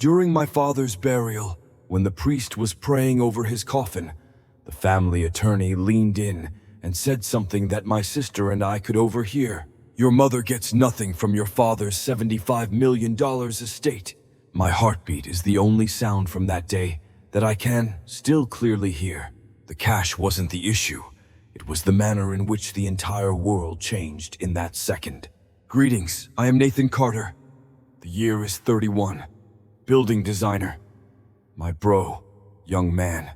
During my father's burial, when the priest was praying over his coffin, the family attorney leaned in and said something that my sister and I could overhear. Your mother gets nothing from your father's $75 million estate. My heartbeat is the only sound from that day that I can still clearly hear. The cash wasn't the issue. It was the manner in which the entire world changed in that second. Greetings, I am Nathan Carter. The year is 31. Building designer. My bro, young man.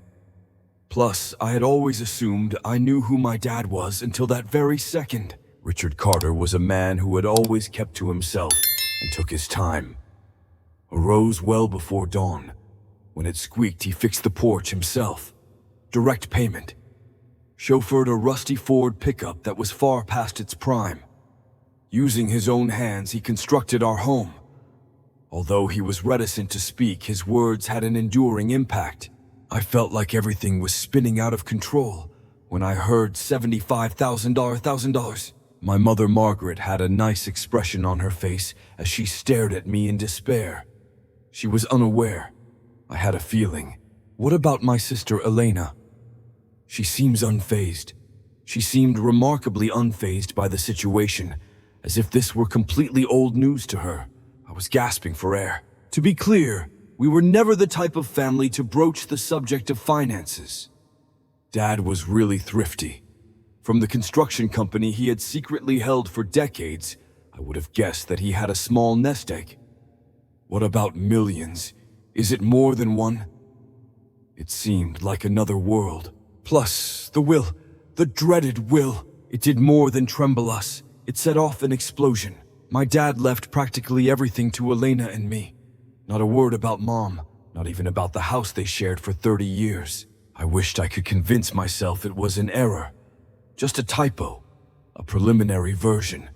Plus, I had always assumed I knew who my dad was until that very second. Richard Carter was a man who had always kept to himself and took his time. Arose well before dawn. When it squeaked, he fixed the porch himself. Direct payment. Chauffeured a rusty Ford pickup that was far past its prime. Using his own hands, he constructed our home. Although he was reticent to speak, his words had an enduring impact. I felt like everything was spinning out of control when I heard $75,000. My mother, Margaret, had a nice expression on her face as she stared at me in despair. She was unaware. I had a feeling. What about my sister, Elena? She seems unfazed. She seemed remarkably unfazed by the situation, as if this were completely old news to her. I was gasping for air. To be clear, we were never the type of family to broach the subject of finances. Dad was really thrifty. From the construction company he had secretly held for decades, I would have guessed that he had a small nest egg. What about millions? Is it more than one? It seemed like another world. Plus, the will, the dreaded will. It did more than tremble us. It set off an explosion. My dad left practically everything to Elena and me. Not a word about Mom, not even about the house they shared for 30 years. I wished I could convince myself it was an error. Just a typo, a preliminary version.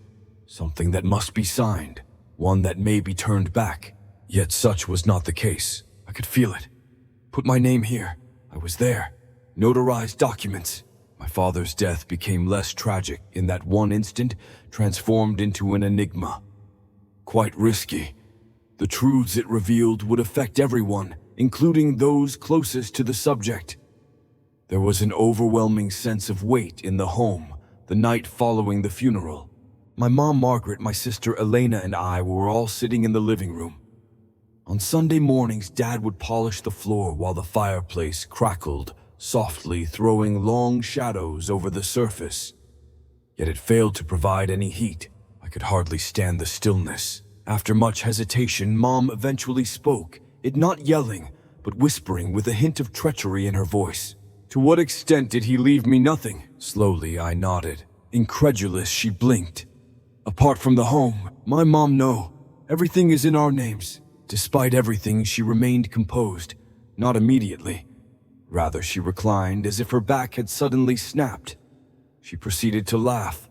Something that must be signed, one that may be turned back. Yet such was not the case. I could feel it. Put my name here. I was there. Notarized documents. My father's death became less tragic in that one instant, transformed into an enigma. Quite risky. The truths it revealed would affect everyone, including those closest to the subject. There was an overwhelming sense of weight in the home the night following the funeral. My mom, Margaret, my sister Elena, and I were all sitting in the living room. On Sunday mornings, Dad would polish the floor while the fireplace crackled, softly throwing long shadows over the surface. Yet it failed to provide any heat. I could hardly stand the stillness. After much hesitation, Mom eventually spoke, it not yelling, but whispering with a hint of treachery in her voice. To what extent did he leave me nothing? Slowly, I nodded. Incredulous, she blinked. Apart from the home, my mom, no. Everything is in our names. Despite everything, she remained composed. Not immediately. Rather, she reclined as if her back had suddenly snapped. She proceeded to laugh.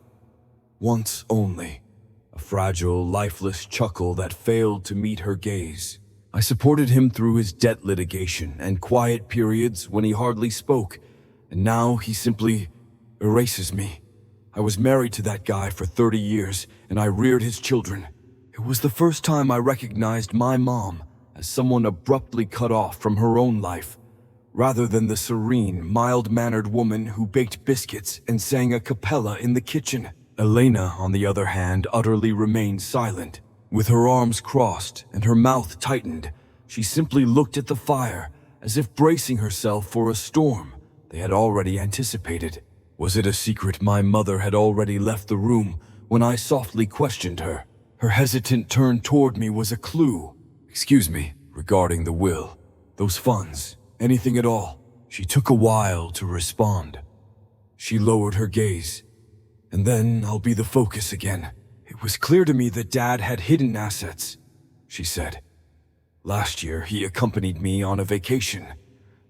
Once only. A fragile, lifeless chuckle that failed to meet her gaze. I supported him through his debt litigation and quiet periods when he hardly spoke, and now he simply erases me. I was married to that guy for 30 years, and I reared his children. It was the first time I recognized my mom as someone abruptly cut off from her own life, rather than the serene, mild-mannered woman who baked biscuits and sang a cappella in the kitchen. Elena, on the other hand, utterly remained silent. With her arms crossed and her mouth tightened, she simply looked at the fire, as if bracing herself for a storm they had already anticipated. Was it a secret my mother had already left the room when I softly questioned her? Her hesitant turn toward me was a clue. Excuse me, regarding the will, those funds, anything at all. She took a while to respond. She lowered her gaze. And then I'll be the focus again. It was clear to me that Dad had hidden assets, she said. Last year, he accompanied me on a vacation,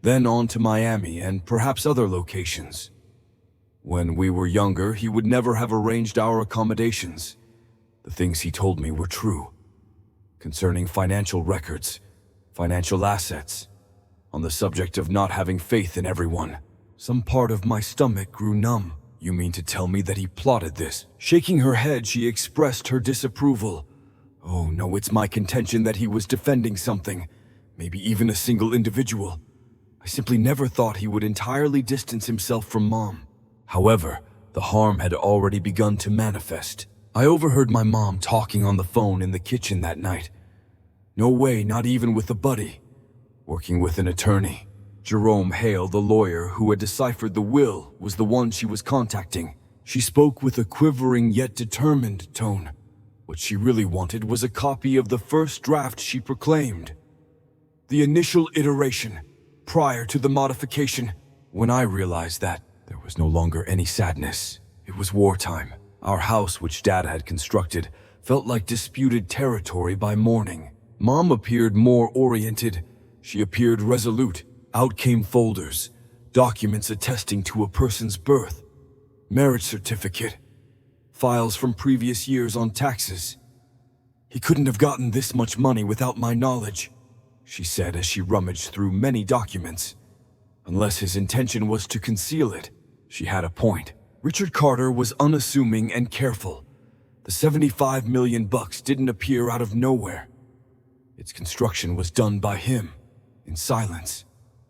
then on to Miami and perhaps other locations. When we were younger, he would never have arranged our accommodations. The things he told me were true. Concerning financial records, financial assets, on the subject of not having faith in everyone. Some part of my stomach grew numb. You mean to tell me that he plotted this? Shaking her head, she expressed her disapproval. Oh no, it's my contention that he was defending something. maybe even a single individual. I simply never thought he would entirely distance himself from Mom. However, the harm had already begun to manifest. I overheard my mom talking on the phone in the kitchen that night. No way, not even with a buddy. Working with an attorney. Jerome Hale, the lawyer who had deciphered the will, was the one she was contacting. She spoke with a quivering yet determined tone. What she really wanted was a copy of the first draft she proclaimed. The initial iteration, prior to the modification. When I realized that, there was no longer any sadness. It was wartime. Our house, which Dad had constructed, felt like disputed territory by morning. Mom appeared more oriented. She appeared resolute. Out came folders, documents attesting to a person's birth, marriage certificate, files from previous years on taxes. He couldn't have gotten this much money without my knowledge, she said as she rummaged through many documents. Unless his intention was to conceal it. She had a point. Richard Carter was unassuming and careful. The $75 million didn't appear out of nowhere. Its construction was done by him, in silence,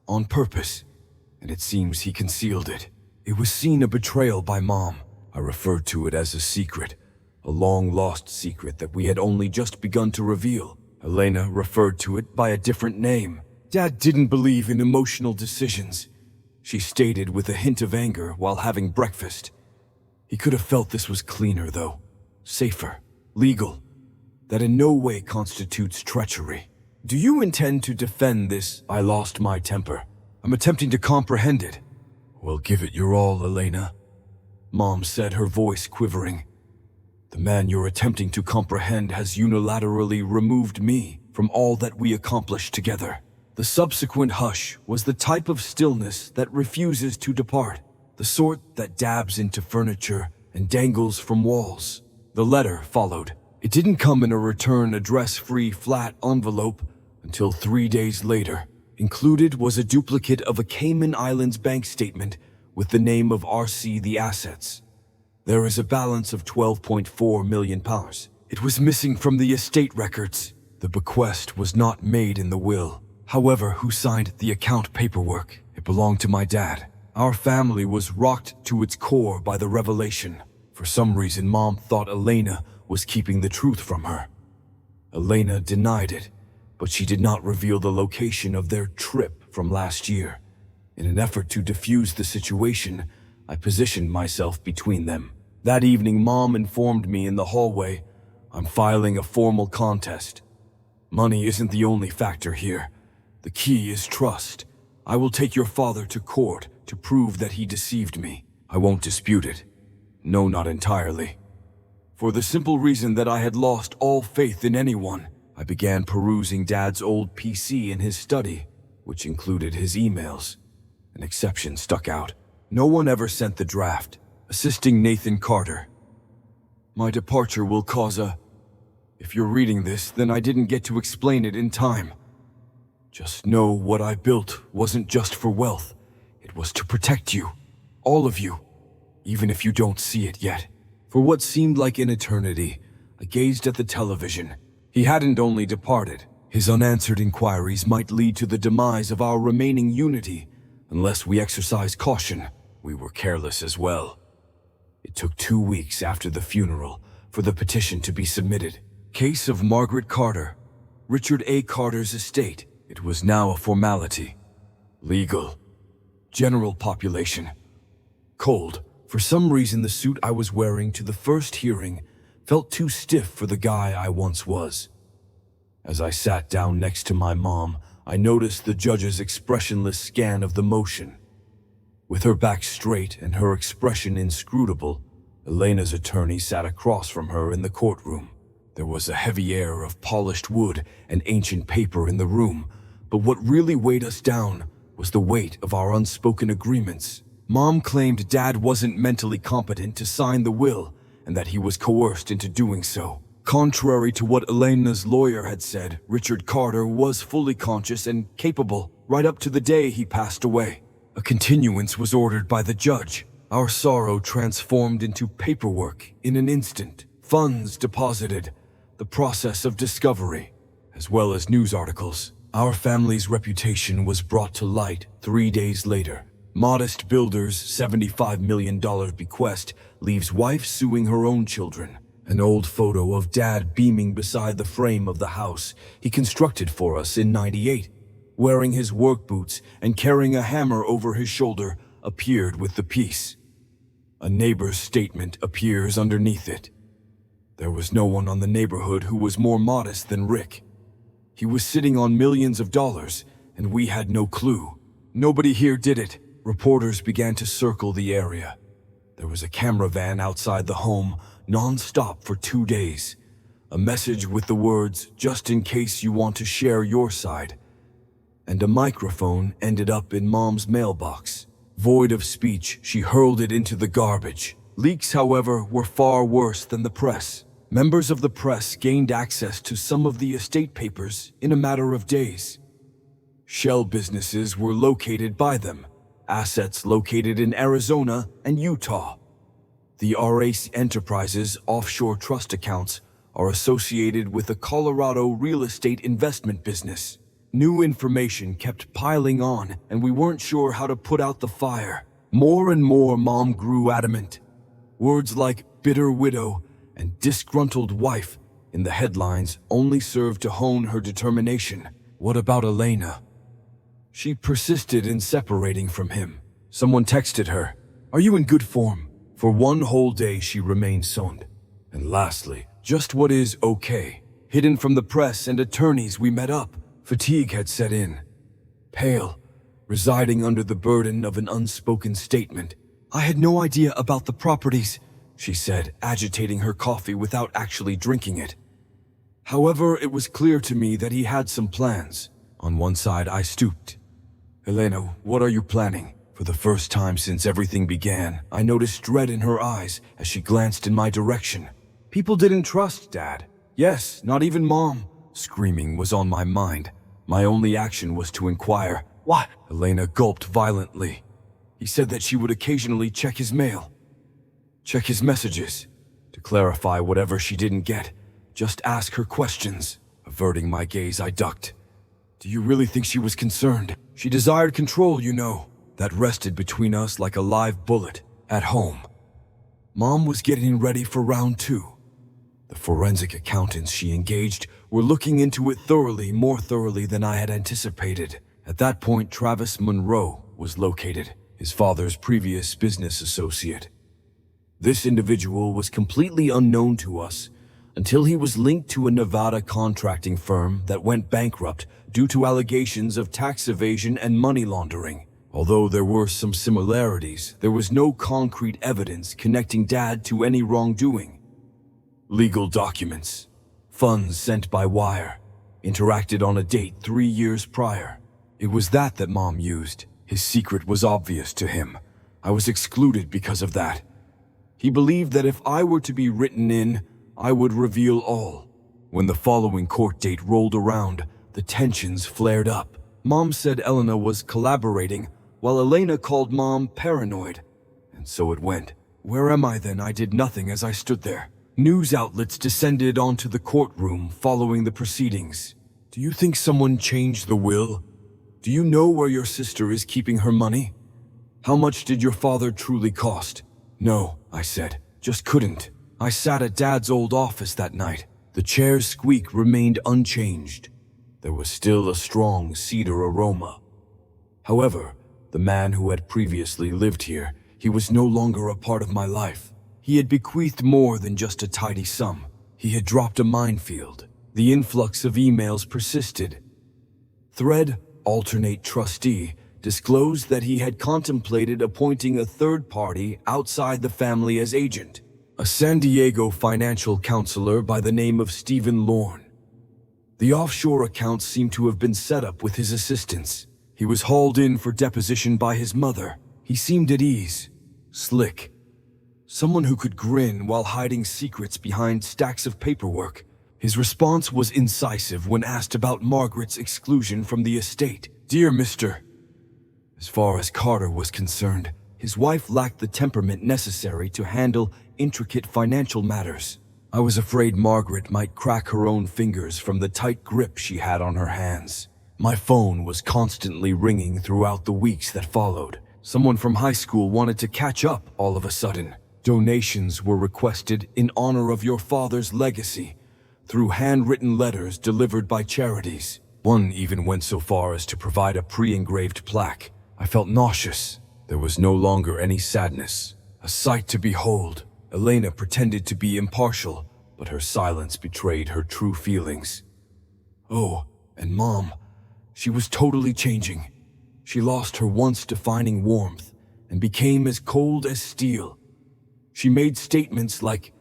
on purpose, and it seems he concealed it. It was seen a betrayal by Mom. I referred to it as a secret, a long-lost secret that we had only just begun to reveal. Elena referred to it by a different name. Dad didn't believe in emotional decisions, she stated with a hint of anger while having breakfast. He could have felt this was cleaner, though. Safer. Legal. That in no way constitutes treachery. Do you intend to defend this? I lost my temper. I'm attempting to comprehend it. Well, give it your all, Elena. Mom said, her voice quivering. The man you're attempting to comprehend has unilaterally removed me from all that we accomplished together. The subsequent hush was the type of stillness that refuses to depart, the sort that dabs into furniture and dangles from walls. The letter followed. It didn't come in a return address-free flat envelope until 3 days later. Included was a duplicate of a Cayman Islands bank statement with the name of R.C. the assets. There is a balance of £12.4 million. It was missing from the estate records. The bequest was not made in the will. However, who signed the account paperwork? It belonged to my dad. Our family was rocked to its core by the revelation. For some reason, Mom thought Elena was keeping the truth from her. Elena denied it, but she did not reveal the location of their trip from last year. In an effort to defuse the situation, I positioned myself between them. That evening, Mom informed me in the hallway, I'm filing a formal contest. Money isn't the only factor here. The key is trust. I will take your father to court to prove that he deceived me. I won't dispute it. No, not entirely. For the simple reason that I had lost all faith in anyone, I began perusing Dad's old PC in his study, which included his emails. An exception stuck out. No one ever sent the draft. Assisting Nathan Carter. My departure will cause a... If you're reading this, then I didn't get to explain it in time. Just know what I built wasn't just for wealth. It was to protect you. All of you. Even if you don't see it yet. For what seemed like an eternity, I gazed at the television. He hadn't only departed. His unanswered inquiries might lead to the demise of our remaining unity. Unless we exercised caution, we were careless as well. It took 2 weeks after the funeral for the petition to be submitted. Case of Margaret Carter, Richard A. Carter's estate. It was now a formality. Legal. General population. Cold. For some reason, the suit I was wearing to the first hearing felt too stiff for the guy I once was. As I sat down next to my mom, I noticed the judge's expressionless scan of the motion. With her back straight and her expression inscrutable, Elena's attorney sat across from her in the courtroom. There was a heavy air of polished wood and ancient paper in the room, but what really weighed us down was the weight of our unspoken agreements. Mom claimed Dad wasn't mentally competent to sign the will and that he was coerced into doing so. Contrary to what Elena's lawyer had said, Richard Carter was fully conscious and capable right up to the day he passed away. A continuance was ordered by the judge. Our sorrow transformed into paperwork in an instant. Funds deposited, the process of discovery, as well as news articles. Our family's reputation was brought to light 3 days later. Modest builder's $75 million bequest leaves wife suing her own children. An old photo of Dad beaming beside the frame of the house he constructed for us in '98, wearing his work boots and carrying a hammer over his shoulder, appeared with the piece. A neighbor's statement appears underneath it. There was no one on the neighborhood who was more modest than Rick. He was sitting on millions of dollars, and we had no clue. Nobody here did it. Reporters began to circle the area. There was a camera van outside the home, non-stop for 2 days. A message with the words, "Just in case you want to share your side." And a microphone ended up in Mom's mailbox. Void of speech, she hurled it into the garbage. Leaks, however, were far worse than the press. Members of the press gained access to some of the estate papers in a matter of days. Shell businesses were located by them, assets located in Arizona and Utah. The RAC Enterprises offshore trust accounts are associated with the Colorado real estate investment business. New information kept piling on, and we weren't sure how to put out the fire. More and more, Mom grew adamant. Words like bitter widow and disgruntled wife in the headlines only served to hone her determination. What about Elena? She persisted in separating from him. Someone texted her, "Are you in good form?" For 1 whole day she remained soned. And lastly, just what is okay? Hidden from the press and attorneys, we met up. Fatigue had set in. Pale, residing under the burden of an unspoken statement. "I had no idea about the properties," she said, agitating her coffee without actually drinking it. However, it was clear to me that he had some plans. On one side, I stooped. "Elena, what are you planning?" For the first time since everything began, I noticed dread in her eyes as she glanced in my direction. People didn't trust Dad. Yes, not even Mom. Screaming was on my mind. My only action was to inquire, "What?" Elena gulped violently. He said that she would occasionally check his mail. Check his messages. To clarify whatever she didn't get, just ask her questions. Averting my gaze, I ducked. "Do you really think she was concerned? She desired control, you know. That rested between us like a live bullet, at home." Mom was getting ready for round 2. The forensic accountants she engaged were looking into it thoroughly, more thoroughly than I had anticipated. At that point, Travis Monroe was located, his father's previous business associate. This individual was completely unknown to us until he was linked to a Nevada contracting firm that went bankrupt due to allegations of tax evasion and money laundering. Although there were some similarities, there was no concrete evidence connecting Dad to any wrongdoing. Legal documents, funds sent by wire, interacted on a date 3 years prior. It was that Mom used. His secret was obvious to him. I was excluded because of that. He believed that if I were to be written in, I would reveal all. When the following court date rolled around, the tensions flared up. Mom said Elena was collaborating, while Elena called Mom paranoid. And so it went. Where am I then? I did nothing as I stood there. News outlets descended onto the courtroom following the proceedings. "Do you think someone changed the will? Do you know where your sister is keeping her money? How much did your father truly cost?" "No," I said, "just couldn't." I sat at Dad's old office that night. The chair's squeak remained unchanged. There was still a strong cedar aroma. However, the man who had previously lived here, he was no longer a part of my life. He had bequeathed more than just a tidy sum. He had dropped a minefield. The influx of emails persisted. Thread, alternate trustee, disclosed that he had contemplated appointing a third party outside the family as agent, a San Diego financial counselor by the name of Stephen Lorne. The offshore accounts seemed to have been set up with his assistance. He was hauled in for deposition by his mother. He seemed at ease, slick. Someone who could grin while hiding secrets behind stacks of paperwork. His response was incisive when asked about Margaret's exclusion from the estate. "Dear Mr." As far as Carter was concerned, his wife lacked the temperament necessary to handle intricate financial matters. I was afraid Margaret might crack her own fingers from the tight grip she had on her hands. My phone was constantly ringing throughout the weeks that followed. Someone from high school wanted to catch up all of a sudden. Donations were requested in honor of your father's legacy through handwritten letters delivered by charities. One even went so far as to provide a pre-engraved plaque. I felt nauseous. There was no longer any sadness. A sight to behold. Elena pretended to be impartial, but her silence betrayed her true feelings. Oh, and Mom, she was totally changing. She lost her once defining warmth and became as cold as steel. She made statements like,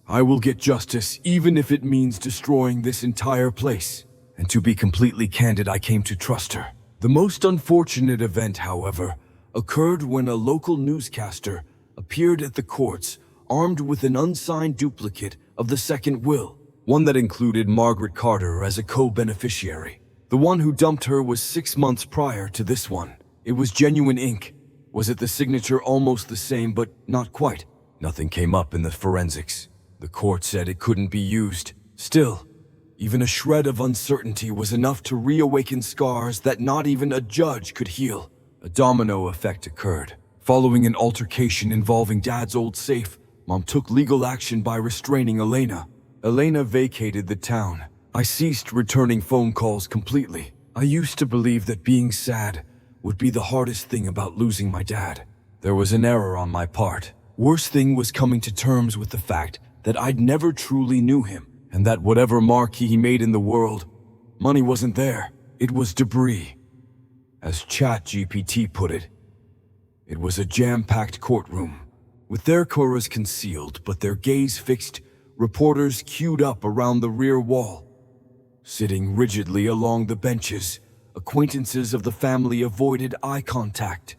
"I will get justice even if it means destroying this entire place." And to be completely candid, I came to trust her. The most unfortunate event, however, occurred when a local newscaster appeared at the courts armed with an unsigned duplicate of the second will, one that included Margaret Carter as a co-beneficiary. The one who dumped her was 6 months prior to this one. It was genuine ink. Was it the signature almost the same, but not quite? Nothing came up in the forensics. The court said it couldn't be used. Still, even a shred of uncertainty was enough to reawaken scars that not even a judge could heal. A domino effect occurred. Following an altercation involving Dad's old safe, Mom took legal action by restraining Elena. Elena vacated the town. I ceased returning phone calls completely. I used to believe that being sad would be the hardest thing about losing my dad. There was an error on my part. Worst thing was coming to terms with the fact that I'd never truly knew him, and that whatever mark he made in the world, money wasn't there. It was debris. As ChatGPT put it, it was a jam-packed courtroom, with their cameras concealed but their gaze fixed, reporters queued up around the rear wall. Sitting rigidly along the benches, acquaintances of the family avoided eye contact.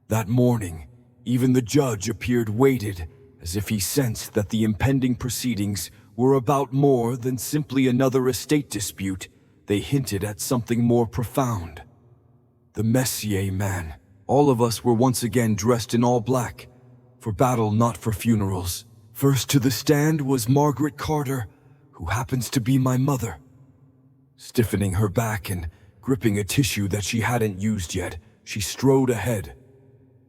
That morning, even the judge appeared weighted, as if he sensed that the impending proceedings were about more than simply another estate dispute. They hinted at something more profound. The Messier man. All of us were once again dressed in all black, for battle, not for funerals. First to the stand was Margaret Carter, who happens to be my mother. Stiffening her back and gripping a tissue that she hadn't used yet, she strode ahead,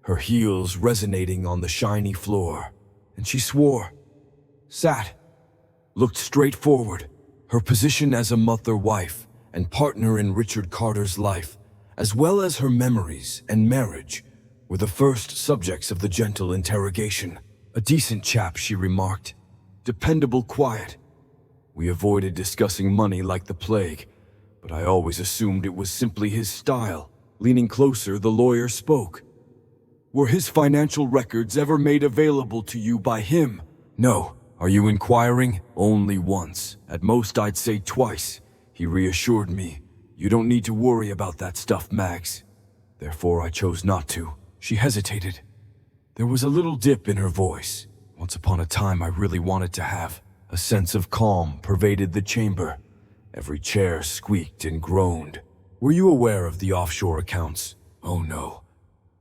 her heels resonating on the shiny floor. And she swore, sat, looked straight forward. Her position as a mother, wife, and partner in Richard Carter's life, as well as her memories and marriage, were the first subjects of the gentle interrogation. A decent chap, she remarked. Dependable, quiet. We avoided discussing money like the plague, but I always assumed it was simply his style. Leaning closer, the lawyer spoke. Were his financial records ever made available to you by him? No. Are you inquiring? Only once. At most, I'd say twice. He reassured me. You don't need to worry about that stuff, Mags. Therefore, I chose not to. She hesitated. There was a little dip in her voice. Once upon a time, I really wanted to have. A sense of calm pervaded the chamber. Every chair squeaked and groaned. Were you aware of the offshore accounts? Oh no.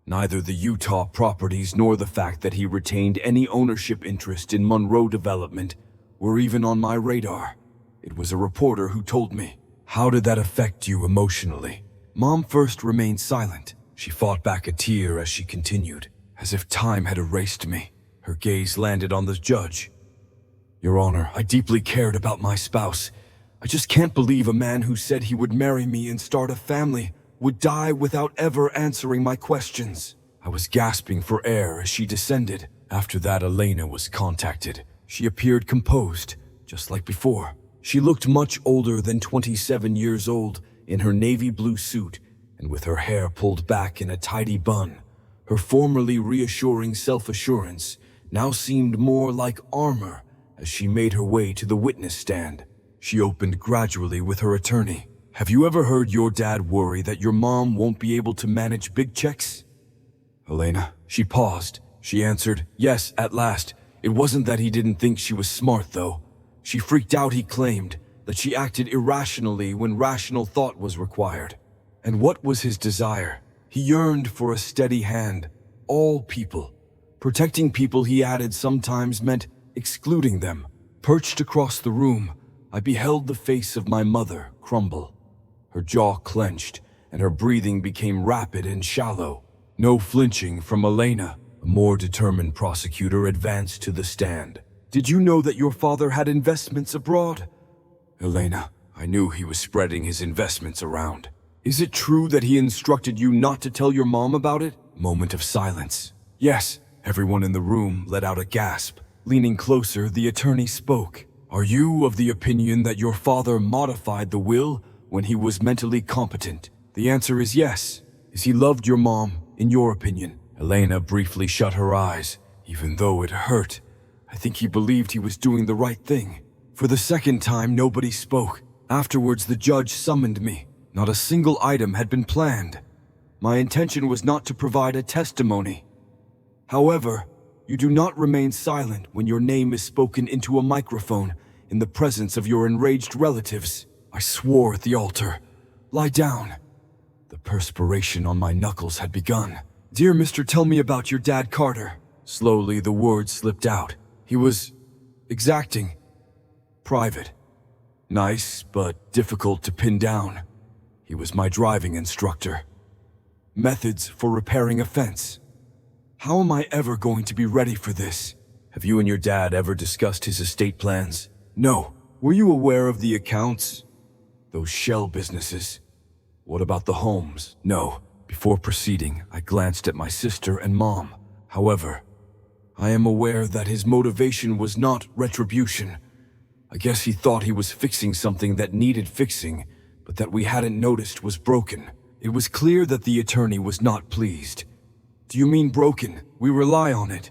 Neither the Utah properties nor the fact that he retained any ownership interest in Monroe development were even on my radar. It was a reporter who told me. How did that affect you emotionally? Mom first remained silent. She fought back a tear as she continued, as if time had erased me. Her gaze landed on the judge. Your Honor, I deeply cared about my spouse. I just can't believe a man who said he would marry me and start a family would die without ever answering my questions. I was gasping for air as she descended. After that, Elena was contacted. She appeared composed, just like before. She looked much older than 27 years old, in her navy blue suit, and with her hair pulled back in a tidy bun. Her formerly reassuring self-assurance now seemed more like armor as she made her way to the witness stand. She opened gradually with her attorney. Have you ever heard your dad worry that your mom won't be able to manage big checks? Elena. She paused. She answered, yes, at last. It wasn't that he didn't think she was smart, though. She freaked out, he claimed, that she acted irrationally when rational thought was required. And what was his desire? He yearned for a steady hand. All people. Protecting people, he added, sometimes meant excluding them. Perched across the room, I beheld the face of my mother crumble. Her jaw clenched, and her breathing became rapid and shallow. No flinching from Elena. A more determined prosecutor advanced to the stand. "Did you know that your father had investments abroad?" "Elena, I knew he was spreading his investments around." "Is it true that he instructed you not to tell your mom about it?" Moment of silence. "Yes." Everyone in the room let out a gasp. Leaning closer, the attorney spoke. "Are you of the opinion that your father modified the will when he was mentally competent?" "The answer is yes." "Is he loved your mom, in your opinion?" Elena briefly shut her eyes. "Even though it hurt, I think he believed he was doing the right thing." For the second time, nobody spoke. Afterwards, the judge summoned me. Not a single item had been planned. My intention was not to provide a testimony. However, you do not remain silent when your name is spoken into a microphone in the presence of your enraged relatives. I swore at the altar. "Lie down." The perspiration on my knuckles had begun. "Dear Mr. Tell me about your dad, Carter." Slowly, the words slipped out. "He was exacting. Private. Nice, but difficult to pin down. He was my driving instructor. Methods for repairing a fence. How am I ever going to be ready for this?" "Have you and your dad ever discussed his estate plans?" "No." "Were you aware of the accounts? Those shell businesses? What about the homes?" "No." Before proceeding, I glanced at my sister and mom. "However, I am aware that his motivation was not retribution. I guess he thought he was fixing something that needed fixing, but that we hadn't noticed was broken." It was clear that the attorney was not pleased. "Do you mean broken? We rely on it.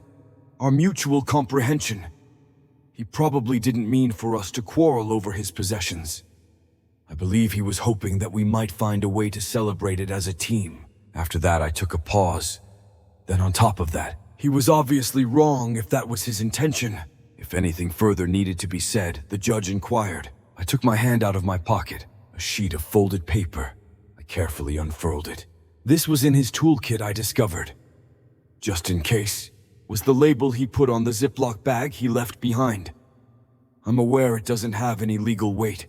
Our mutual comprehension. He probably didn't mean for us to quarrel over his possessions. I believe he was hoping that we might find a way to celebrate it as a team." After that, I took a pause. Then on top of that, he was obviously wrong if that was his intention. If anything further needed to be said, the judge inquired. I took my hand out of my pocket, a sheet of folded paper. I carefully unfurled it. This was in his toolkit, I discovered. "Just in case," was the label he put on the Ziploc bag he left behind. "I'm aware it doesn't have any legal weight.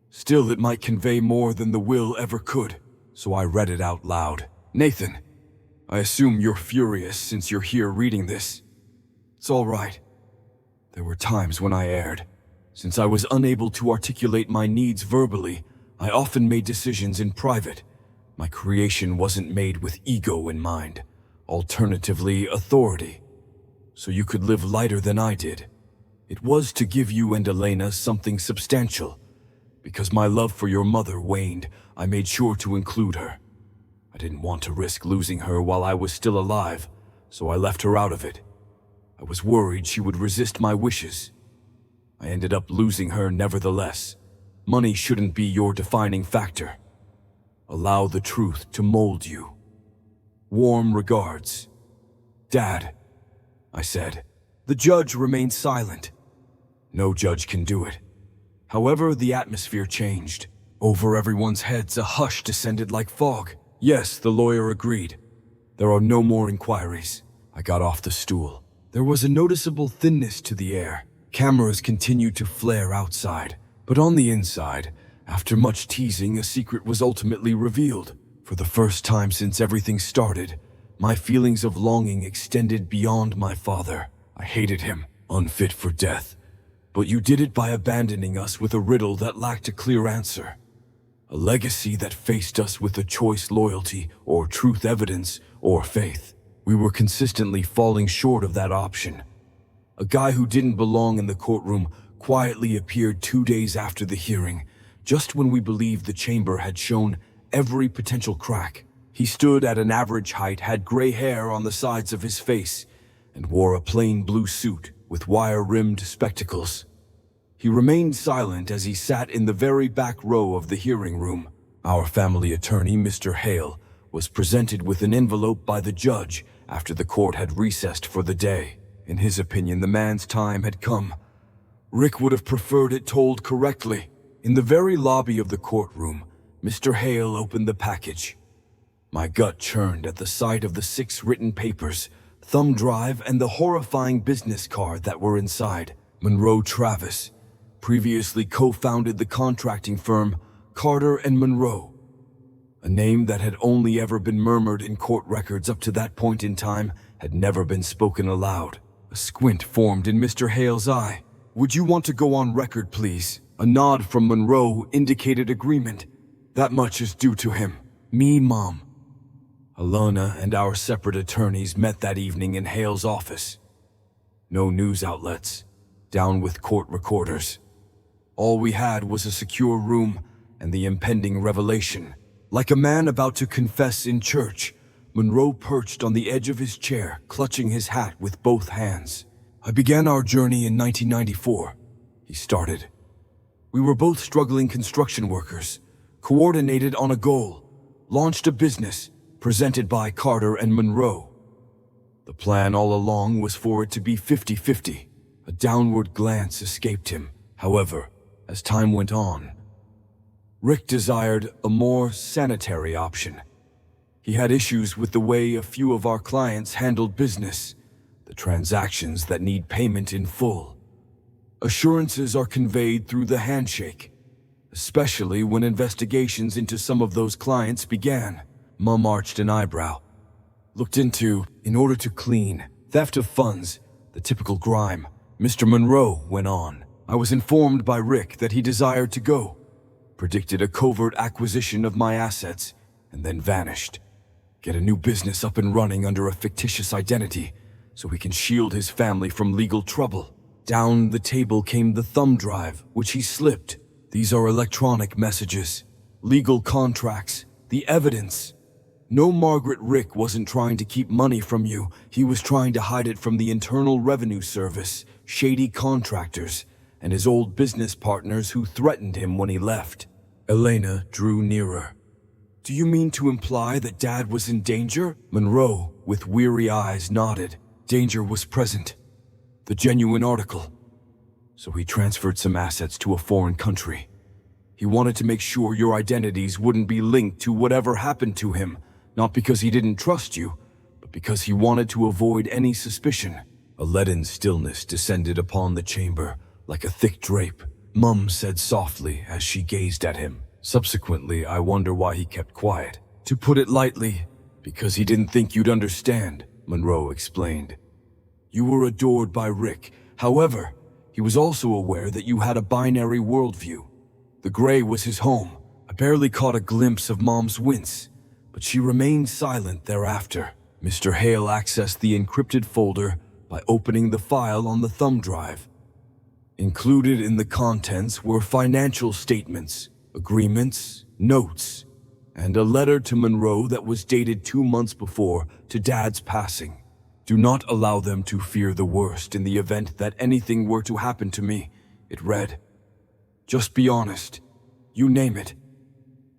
Still, it might convey more than the will ever could." So I read it out loud. "Nathan, I assume you're furious since you're here reading this. It's all right. There were times when I erred. Since I was unable to articulate my needs verbally, I often made decisions in private. My creation wasn't made with ego in mind. Alternatively, authority. So you could live lighter than I did. It was to give you and Elena something substantial. Because my love for your mother waned, I made sure to include her. I didn't want to risk losing her while I was still alive, so I left her out of it. I was worried she would resist my wishes. I ended up losing her nevertheless. Money shouldn't be your defining factor. Allow the truth to mold you. Warm regards. Dad," I said. The judge remained silent. No judge can do it. However, the atmosphere changed. Over everyone's heads, a hush descended like fog. "Yes," the lawyer agreed. "There are no more inquiries." I got off the stool. There was a noticeable thinness to the air. Cameras continued to flare outside. But on the inside, after much teasing, a secret was ultimately revealed. For the first time since everything started, my feelings of longing extended beyond my father. I hated him, unfit for death. But you did it by abandoning us with a riddle that lacked a clear answer. A legacy that faced us with a choice loyalty, or truth evidence, or faith. We were consistently falling short of that option. A guy who didn't belong in the courtroom quietly appeared 2 days after the hearing, just when we believed the chamber had shown every potential crack. He stood at an average height, had gray hair on the sides of his face, and wore a plain blue suit with wire-rimmed spectacles. He remained silent as he sat in the very back row of the hearing room. Our family attorney, Mr. Hale, was presented with an envelope by the judge after the court had recessed for the day. In his opinion, the man's time had come. Rick would have preferred it told correctly. In the very lobby of the courtroom, Mr. Hale opened the package. My gut churned at the sight of the 6 written papers, thumb drive, and the horrifying business card that were inside. Monroe Travis previously co-founded the contracting firm Carter and Monroe. A name that had only ever been murmured in court records up to that point in time had never been spoken aloud. A squint formed in Mr. Hale's eye. "Would you want to go on record, please?" A nod from Monroe indicated agreement. "That much is due to him. Me, Mom." Elena and our separate attorneys met that evening in Hale's office. No news outlets. Down with court recorders. All we had was a secure room and the impending revelation. Like a man about to confess in church, Monroe perched on the edge of his chair, clutching his hat with both hands. "I began our journey in 1994, he started. We were both struggling construction workers, coordinated on a goal, launched a business, presented by Carter and Monroe. The plan all along was for it to be 50-50. A downward glance escaped him, however, as time went on. Rick desired a more sanitary option. He had issues with the way a few of our clients handled business, the transactions that need payment in full. Assurances are conveyed through the handshake, especially when investigations into some of those clients began. Mom arched an eyebrow. "Looked into, in order to clean, theft of funds, the typical grime," Mr. Monroe went on. "I was informed by Rick that he desired to go, predicted a covert acquisition of my assets, and then vanished. Get a new business up and running under a fictitious identity so he can shield his family from legal trouble." Down the table came the thumb drive, which he slipped. "These are electronic messages, legal contracts, the evidence. No, Margaret, Rick wasn't trying to keep money from you. He was trying to hide it from the Internal Revenue Service, shady contractors, and his old business partners who threatened him when he left." Elena drew nearer. "Do you mean to imply that Dad was in danger?" Monroe, with weary eyes, nodded. "Danger was present. The genuine article. So he transferred some assets to a foreign country. He wanted to make sure your identities wouldn't be linked to whatever happened to him, not because he didn't trust you, but because he wanted to avoid any suspicion." A leaden stillness descended upon the chamber, like a thick drape. Mum said softly as she gazed at him. "Subsequently, I wonder why he kept quiet." "To put it lightly, because he didn't think you'd understand," Monroe explained. "You were adored by Rick. However, he was also aware that you had a binary worldview. The gray was his home. I barely caught a glimpse of Mom's wince, but she remained silent thereafter." Mr. Hale accessed the encrypted folder by opening the file on the thumb drive. Included in the contents were financial statements, agreements, notes, and a letter to Monroe that was dated 2 months before to Dad's passing. "Do not allow them to fear the worst in the event that anything were to happen to me," it read. "Just be honest. You name it.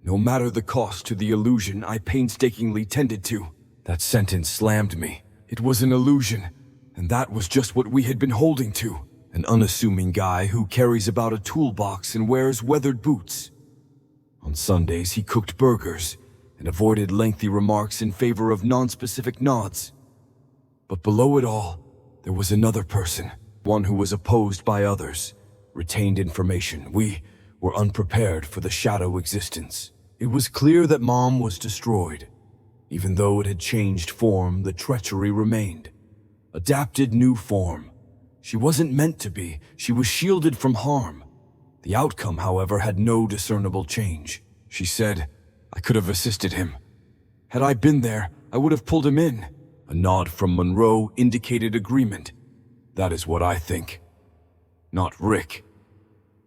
No matter the cost to the illusion I painstakingly tended to." That sentence slammed me. It was an illusion, and that was just what we had been holding to. An unassuming guy who carries about a toolbox and wears weathered boots. On Sundays, he cooked burgers and avoided lengthy remarks in favor of non-specific nods. But below it all, there was another person, one who was opposed by others, retained information. We were unprepared for the shadow existence. It was clear that Mom was destroyed. Even though it had changed form, the treachery remained. Adapted new form. She wasn't meant to be. She was shielded from harm. The outcome, however, had no discernible change. She said, "I could have assisted him. Had I been there, I would have pulled him in." A nod from Monroe indicated agreement. "That is what I think. Not Rick.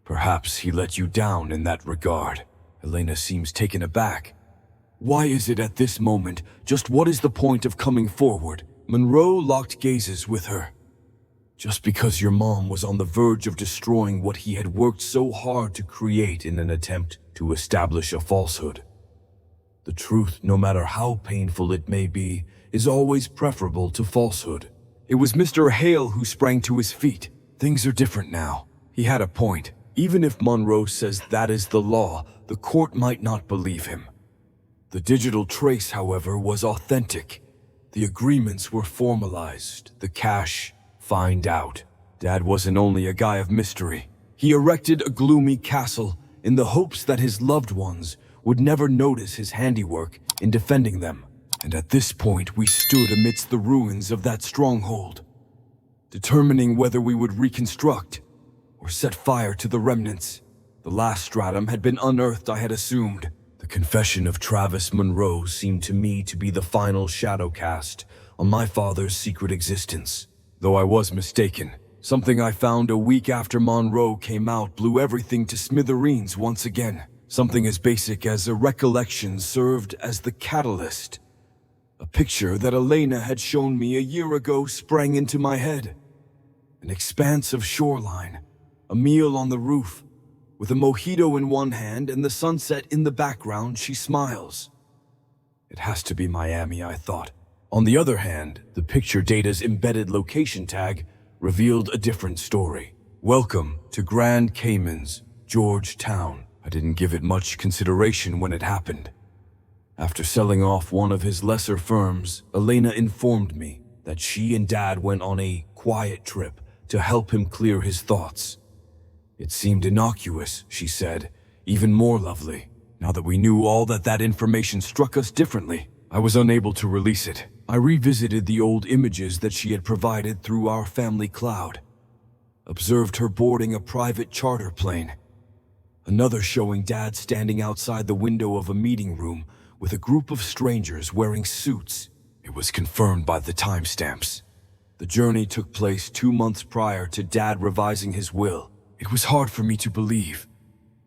Perhaps he let you down in that regard." Elena seems taken aback. "Why is it at this moment? Just what is the point of coming forward?" Monroe locked gazes with her. "Just because your mom was on the verge of destroying what he had worked so hard to create in an attempt to establish a falsehood. The truth, no matter how painful it may be, is always preferable to falsehood." It was Mr. Hale who sprang to his feet. "Things are different now." He had a point. Even if Monroe says that is the law, the court might not believe him. The digital trace, however, was authentic. The agreements were formalized, the cash find out. Dad wasn't only a guy of mystery. He erected a gloomy castle in the hopes that his loved ones would never notice his handiwork in defending them. And at this point, we stood amidst the ruins of that stronghold, determining whether we would reconstruct or set fire to the remnants. The last stratum had been unearthed, I had assumed. The confession of Travis Monroe seemed to me to be the final shadow cast on my father's secret existence. Though I was mistaken, something I found a week after Monroe came out blew everything to smithereens once again. Something as basic as a recollection served as the catalyst. A picture that Elena had shown me a year ago sprang into my head. An expanse of shoreline, a meal on the roof, with a mojito in one hand and the sunset in the background. She smiles. It has to be Miami, I thought. On the other hand, the picture data's embedded location tag revealed a different story. Welcome to Grand Cayman's, Georgetown. I didn't give it much consideration when it happened. After selling off one of his lesser firms, Elena informed me that she and Dad went on a quiet trip to help him clear his thoughts. It seemed innocuous, she said, even more lovely. Now that we knew all that information struck us differently. I was unable to release it. I revisited the old images that she had provided through our family cloud. Observed her boarding a private charter plane. Another showing Dad standing outside the window of a meeting room with a group of strangers wearing suits. It was confirmed by the timestamps. The journey took place 2 months prior to Dad revising his will. It was hard for me to believe.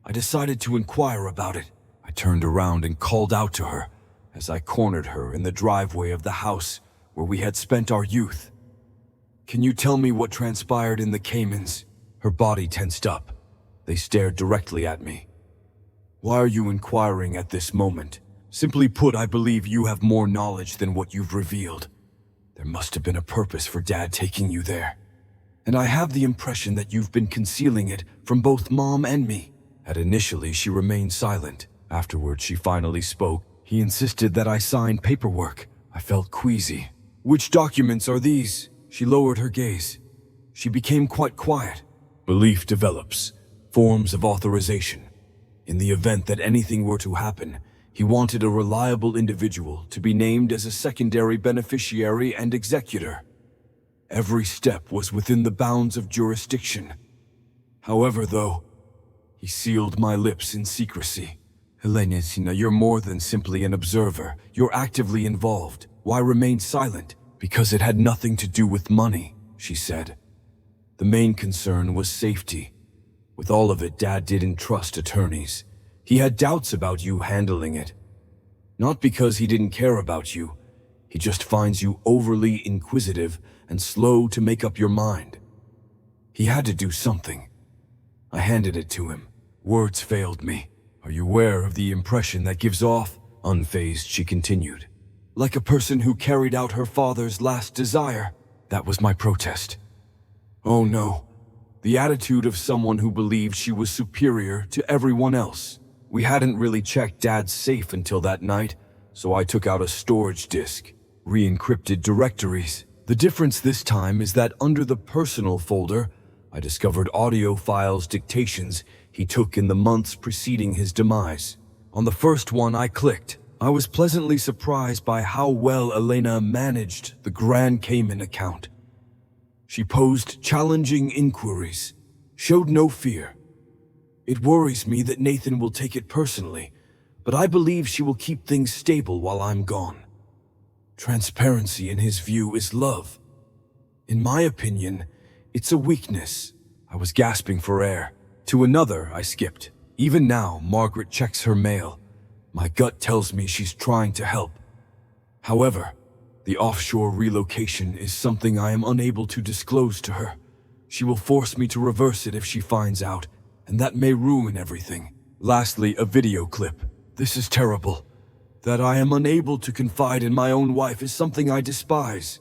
I decided to inquire about it. I turned around and called out to her as I cornered her in the driveway of the house where we had spent our youth. Can you tell me what transpired in the Caymans? Her body tensed up. They stared directly at me. Why are you inquiring at this moment? Simply put, I believe you have more knowledge than what you've revealed. There must have been a purpose for Dad taking you there. And I have the impression that you've been concealing it from both Mom and me. Initially, she remained silent. Afterwards, she finally spoke. He insisted that I sign paperwork. I felt queasy. Which documents are these? She lowered her gaze. She became quite quiet. Belief develops. Forms of authorization. In the event that anything were to happen, he wanted a reliable individual to be named as a secondary beneficiary and executor. Every step was within the bounds of jurisdiction. However, though, he sealed my lips in secrecy. Elena, you're more than simply an observer. You're actively involved. Why remain silent? Because it had nothing to do with money, she said. The main concern was safety. With all of it, Dad didn't trust attorneys. He had doubts about you handling it. Not because he didn't care about you. He just finds you overly inquisitive and slow to make up your mind. He had to do something. I handed it to him. Words failed me. Are you aware of the impression that gives off? Unfazed, she continued. Like a person who carried out her father's last desire. That was my protest. Oh no. The attitude of someone who believed she was superior to everyone else. We hadn't really checked Dad's safe until that night, so I took out a storage disk, re-encrypted directories. The difference this time is that under the personal folder, I discovered audio files, dictations he took in the months preceding his demise. On the first one I clicked. I was pleasantly surprised by how well Elena managed the Grand Cayman account. She posed challenging inquiries, showed no fear. It worries me that Nathan will take it personally, but I believe she will keep things stable while I'm gone. Transparency, in his view, is love. In my opinion, it's a weakness. I was gasping for air. To another, I skipped. Even now, Margaret checks her mail. My gut tells me she's trying to help. However, the offshore relocation is something I am unable to disclose to her. She will force me to reverse it if she finds out, and that may ruin everything. Lastly, a video clip. This is terrible. That I am unable to confide in my own wife is something I despise.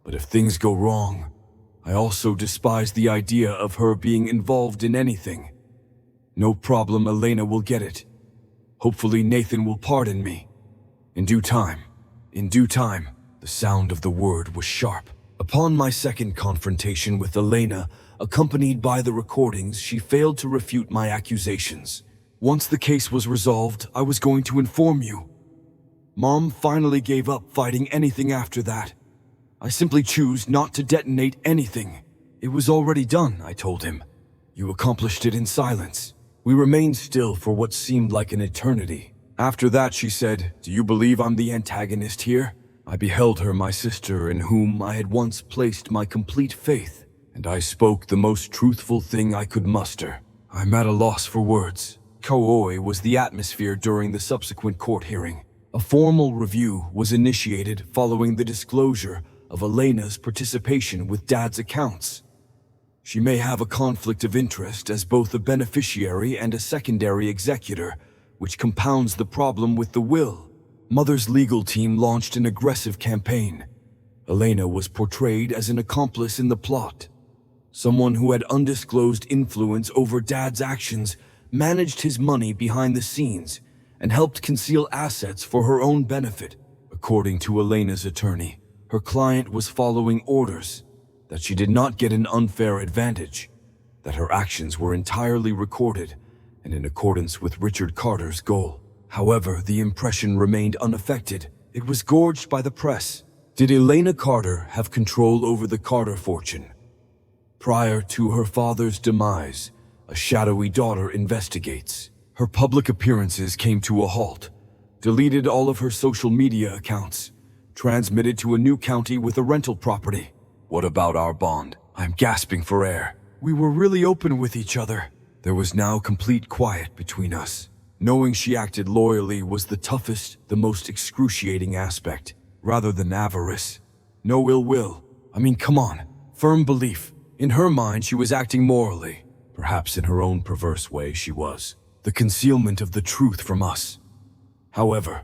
But if things go wrong, I also despise the idea of her being involved in anything. No problem, Elena will get it. Hopefully Nathan will pardon me. In due time. The sound of the word was sharp. Upon my second confrontation with Elena, accompanied by the recordings, she failed to refute my accusations. Once the case was resolved, I was going to inform you. Mom finally gave up fighting anything after that. I simply choose not to detonate anything. It was already done, I told him. You accomplished it in silence. We remained still for what seemed like an eternity. After that, she said, "Do you believe I'm the antagonist here?" I beheld her, my sister, in whom I had once placed my complete faith, and I spoke the most truthful thing I could muster. I'm at a loss for words. Coy was the atmosphere during the subsequent court hearing. A formal review was initiated following the disclosure of Elena's participation with Dad's accounts. She may have a conflict of interest as both a beneficiary and a secondary executor, which compounds the problem with the will. Mother's legal team launched an aggressive campaign. Elena was portrayed as an accomplice in the plot. Someone who had undisclosed influence over Dad's actions, managed his money behind the scenes, and helped conceal assets for her own benefit. According to Elena's attorney, her client was following orders, that she did not get an unfair advantage, that her actions were entirely recorded and in accordance with Richard Carter's goal. However, the impression remained unaffected. It was gorged by the press. Did Elena Carter have control over the Carter fortune? Prior to her father's demise, a shadowy daughter investigates. Her public appearances came to a halt, deleted all of her social media accounts, transmitted to a new county with a rental property. What about our bond? I'm gasping for air. We were really open with each other. There was now complete quiet between us. Knowing she acted loyally was the toughest, the most excruciating aspect, rather than avarice. No ill will. I mean, come on. Firm belief. In her mind, she was acting morally. Perhaps in her own perverse way, she was. The concealment of the truth from us. However,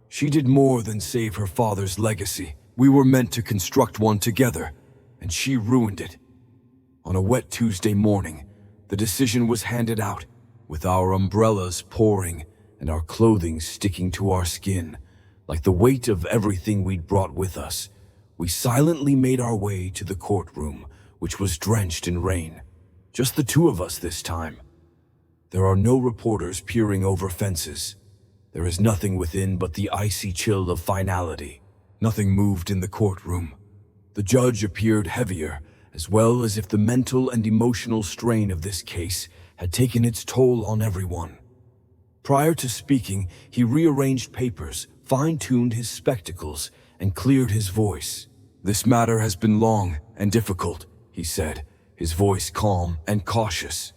she did more than save her father's legacy. We were meant to construct one together, and she ruined it. On a wet Tuesday morning, the decision was handed out, with our umbrellas pouring and our clothing sticking to our skin. Like the weight of everything we'd brought with us, we silently made our way to the courtroom, which was drenched in rain. Just the two of us this time. There are no reporters peering over fences. There is nothing within but the icy chill of finality. Nothing moved in the courtroom. The judge appeared heavier, as well as if the mental and emotional strain of this case had taken its toll on everyone. Prior to speaking, he rearranged papers, fine-tuned his spectacles, and cleared his voice. "This matter has been long and difficult," he said, his voice calm and cautious.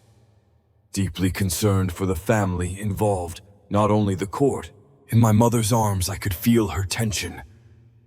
Deeply concerned for the family involved, not only the court. In my mother's arms, I could feel her tension.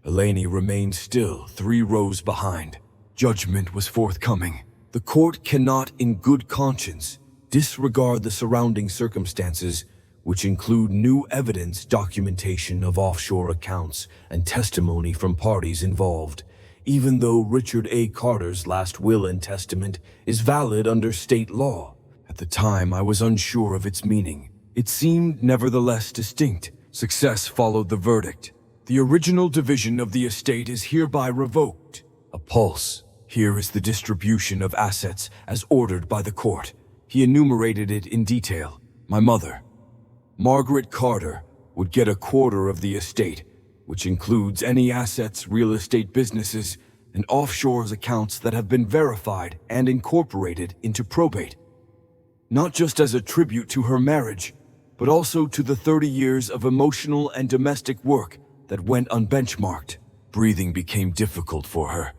Elena remained still, 3 rows behind. Judgment was forthcoming. The court cannot, in good conscience, disregard the surrounding circumstances, which include new evidence, documentation of offshore accounts, and testimony from parties involved, even though Richard A. Carter's last will and testament is valid under state law. At the time, I was unsure of its meaning. It seemed nevertheless distinct. Success followed the verdict. The original division of the estate is hereby revoked. A pulse. Here is the distribution of assets as ordered by the court. He enumerated it in detail. My mother, Margaret Carter, would get 1/4 of the estate, which includes any assets, real estate businesses, and offshore accounts that have been verified and incorporated into probate. Not just as a tribute to her marriage, but also to the 30 years of emotional and domestic work that went unbenchmarked. Breathing became difficult for her.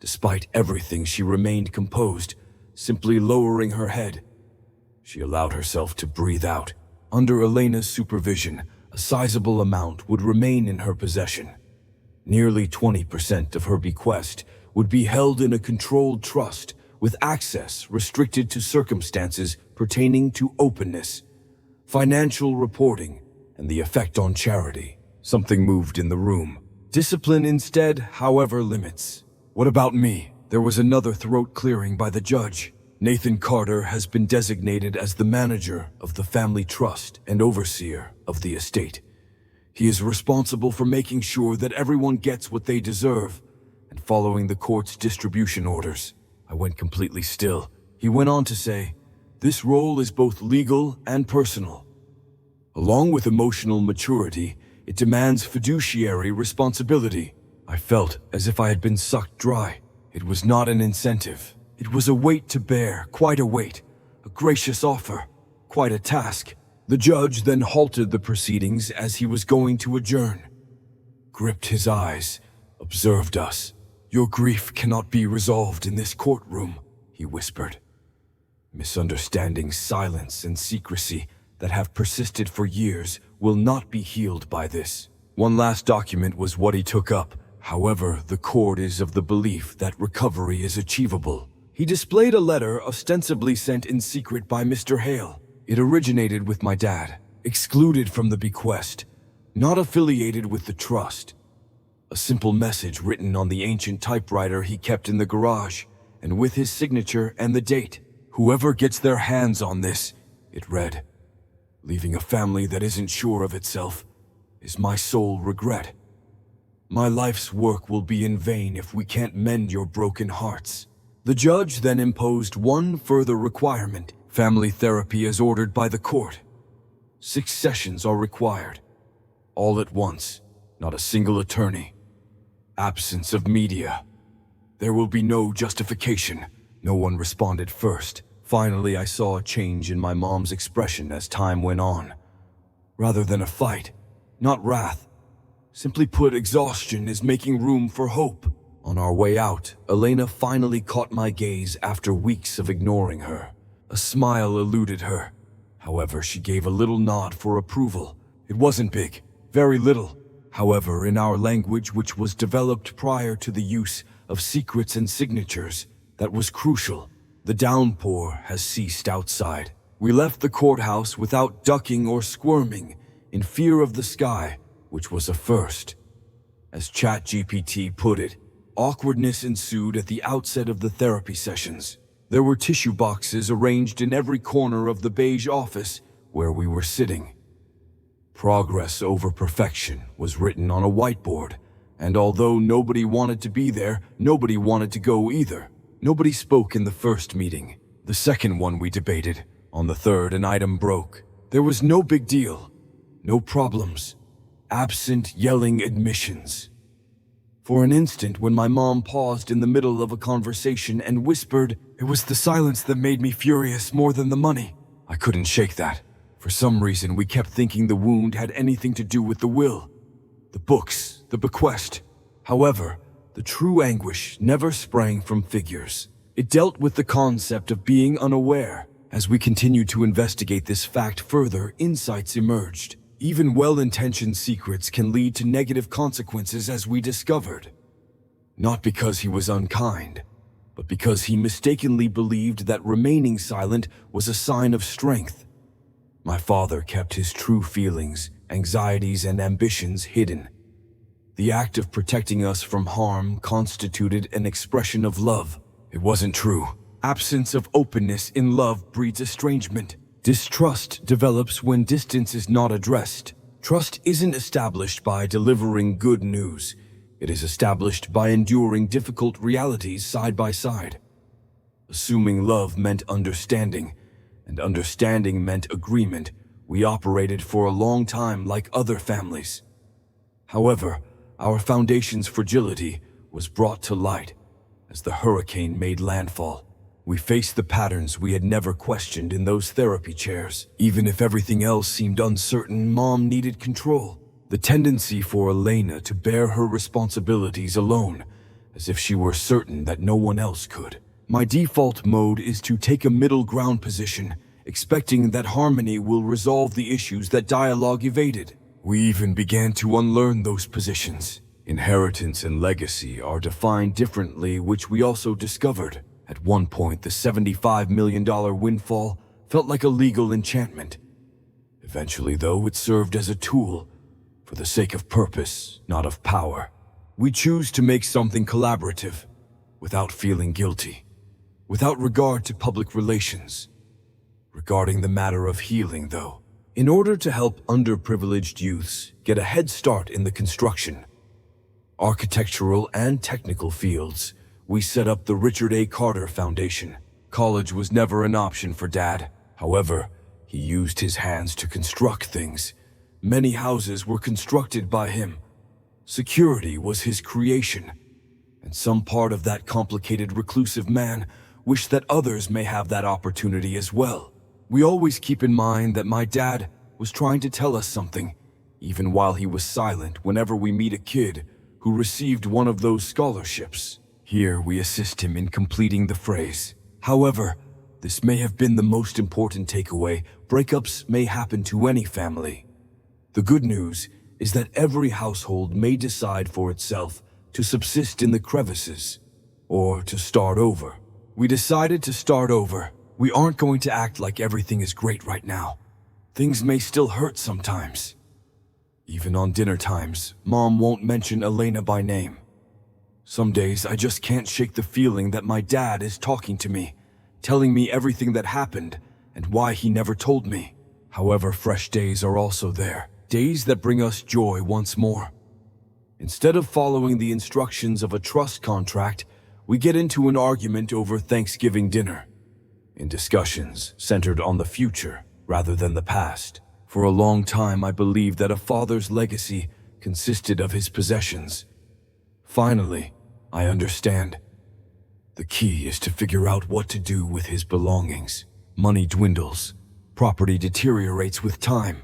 Despite everything, she remained composed, simply lowering her head. She allowed herself to breathe out. Under Elena's supervision, a sizable amount would remain in her possession. Nearly 20% of her bequest would be held in a controlled trust, with access restricted to circumstances pertaining to openness, financial reporting, and the effect on charity. Something moved in the room. Discipline instead, however, limits. What about me? There was another throat clearing by the judge. Nathan Carter has been designated as the manager of the family trust and overseer of the estate. He is responsible for making sure that everyone gets what they deserve and following the court's distribution orders. I went completely still. He went on to say, This role is both legal and personal. Along with emotional maturity, it demands fiduciary responsibility. I felt as if I had been sucked dry. It was not an incentive. It was a weight to bear, quite a weight. A gracious offer, quite a task. The judge then halted the proceedings as he was going to adjourn. Gripped his eyes, observed us. "Your grief cannot be resolved in this courtroom," he whispered. Misunderstanding, silence, and secrecy that have persisted for years will not be healed by this. One last document was what he took up. However, the court is of the belief that recovery is achievable. He displayed a letter ostensibly sent in secret by Mr. Hale. It originated with my dad, excluded from the bequest, not affiliated with the trust. A simple message written on the ancient typewriter he kept in the garage, and with his signature and the date. "Whoever gets their hands on this," it read, "leaving a family that isn't sure of itself, is my sole regret. My life's work will be in vain if we can't mend your broken hearts." The judge then imposed one further requirement. Family therapy as ordered by the court. 6 sessions are required. All at once, not a single attorney. Absence of media. There will be no justification. No one responded first. Finally, I saw a change in my mom's expression as time went on. Rather than a fight, not wrath. Simply put, exhaustion is making room for hope. On our way out, Elena finally caught my gaze after weeks of ignoring her. A smile eluded her. However, she gave a little nod for approval. It wasn't big, very little. However, in our language, which was developed prior to the use of secrets and signatures, that was crucial. The downpour has ceased outside. We left the courthouse without ducking or squirming, in fear of the sky, which was a first. As ChatGPT put it, awkwardness ensued at the outset of the therapy sessions. There were tissue boxes arranged in every corner of the beige office where we were sitting. Progress over perfection was written on a whiteboard, and although nobody wanted to be there, nobody wanted to go either. Nobody spoke in the first meeting. The second one we debated. On the third, an item broke. There was no big deal. No problems. Absent yelling admissions. For an instant, when my mom paused in the middle of a conversation and whispered, it was the silence that made me furious more than the money. I couldn't shake that. For some reason, we kept thinking the wound had anything to do with the will, the books, the bequest. However, the true anguish never sprang from figures. It dealt with the concept of being unaware. As we continued to investigate this fact further, insights emerged. Even well-intentioned secrets can lead to negative consequences, as we discovered. Not because he was unkind, but because he mistakenly believed that remaining silent was a sign of strength. My father kept his true feelings, anxieties, and ambitions hidden. The act of protecting us from harm constituted an expression of love. It wasn't true. Absence of openness in love breeds estrangement. Distrust develops when distance is not addressed. Trust isn't established by delivering good news. It is established by enduring difficult realities side by side. Assuming love meant understanding, and understanding meant agreement, we operated for a long time like other families. However, our foundation's fragility was brought to light as the hurricane made landfall. We faced the patterns we had never questioned in those therapy chairs. Even if everything else seemed uncertain, Mom needed control. The tendency for Elena to bear her responsibilities alone, as if she were certain that no one else could. My default mode is to take a middle ground position, expecting that harmony will resolve the issues that dialogue evaded. We even began to unlearn those positions. Inheritance and legacy are defined differently, which we also discovered. At one point, the $75 million windfall felt like a legal enchantment. Eventually, though, it served as a tool for the sake of purpose, not of power. We choose to make something collaborative, without feeling guilty, without regard to public relations. Regarding the matter of healing, though, in order to help underprivileged youths get a head start in the construction, architectural and technical fields, we set up the Richard A. Carter Foundation. College was never an option for Dad. However, he used his hands to construct things. Many houses were constructed by him. Security was his creation. And some part of that complicated, reclusive man wished that others may have that opportunity as well. We always keep in mind that my dad was trying to tell us something, even while he was silent whenever we meet a kid who received one of those scholarships. Here we assist him in completing the phrase. However, this may have been the most important takeaway. Breakups may happen to any family. The good news is that every household may decide for itself to subsist in the crevices, or to start over. We decided to start over. We aren't going to act like everything is great right now. Things may still hurt sometimes. Even on dinner times, Mom won't mention Elena by name. Some days I just can't shake the feeling that my dad is talking to me, telling me everything that happened and why he never told me. However, fresh days are also there, days that bring us joy once more. Instead of following the instructions of a trust contract, we get into an argument over Thanksgiving dinner, in discussions centered on the future rather than the past. For a long time, I believed that a father's legacy consisted of his possessions. Finally, I understand. The key is to figure out what to do with his belongings. Money dwindles. Property deteriorates with time.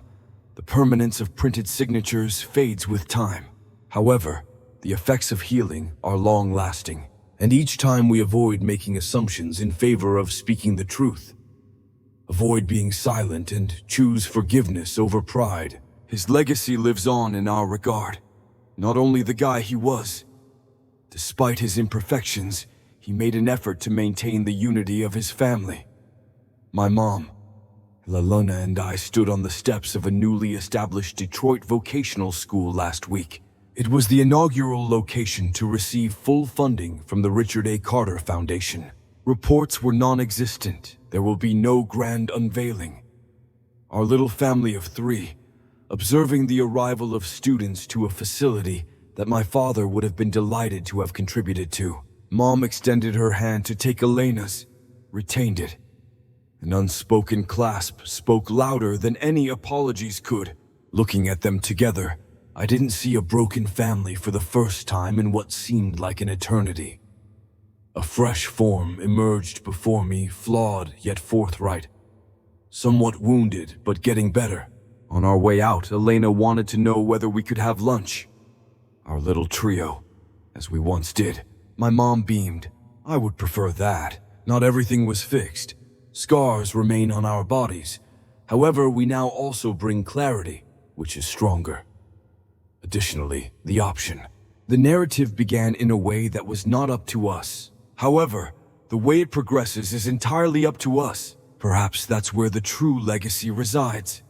The permanence of printed signatures fades with time. However, the effects of healing are long-lasting, and each time we avoid making assumptions in favor of speaking the truth. Avoid being silent and choose forgiveness over pride. His legacy lives on in our regard. Not only the guy he was. Despite his imperfections, he made an effort to maintain the unity of his family. My mom, Elena, and I stood on the steps of a newly established Detroit vocational school last week. It was the inaugural location to receive full funding from the Richard A. Carter Foundation. Reports were non-existent. There will be no grand unveiling. Our little family of 3, observing the arrival of students to a facility that my father would have been delighted to have contributed to. Mom extended her hand to take Elena's, retained it. An unspoken clasp spoke louder than any apologies could. Looking at them together, I didn't see a broken family for the first time in what seemed like an eternity. A fresh form emerged before me, flawed yet forthright. Somewhat wounded, but getting better. On our way out, Elena wanted to know whether we could have lunch. Our little trio, as we once did. My mom beamed. I would prefer that. Not everything was fixed. Scars remain on our bodies. However, we now also bring clarity, which is stronger. Additionally, the option. The narrative began in a way that was not up to us. However, the way it progresses is entirely up to us. Perhaps that's where the true legacy resides.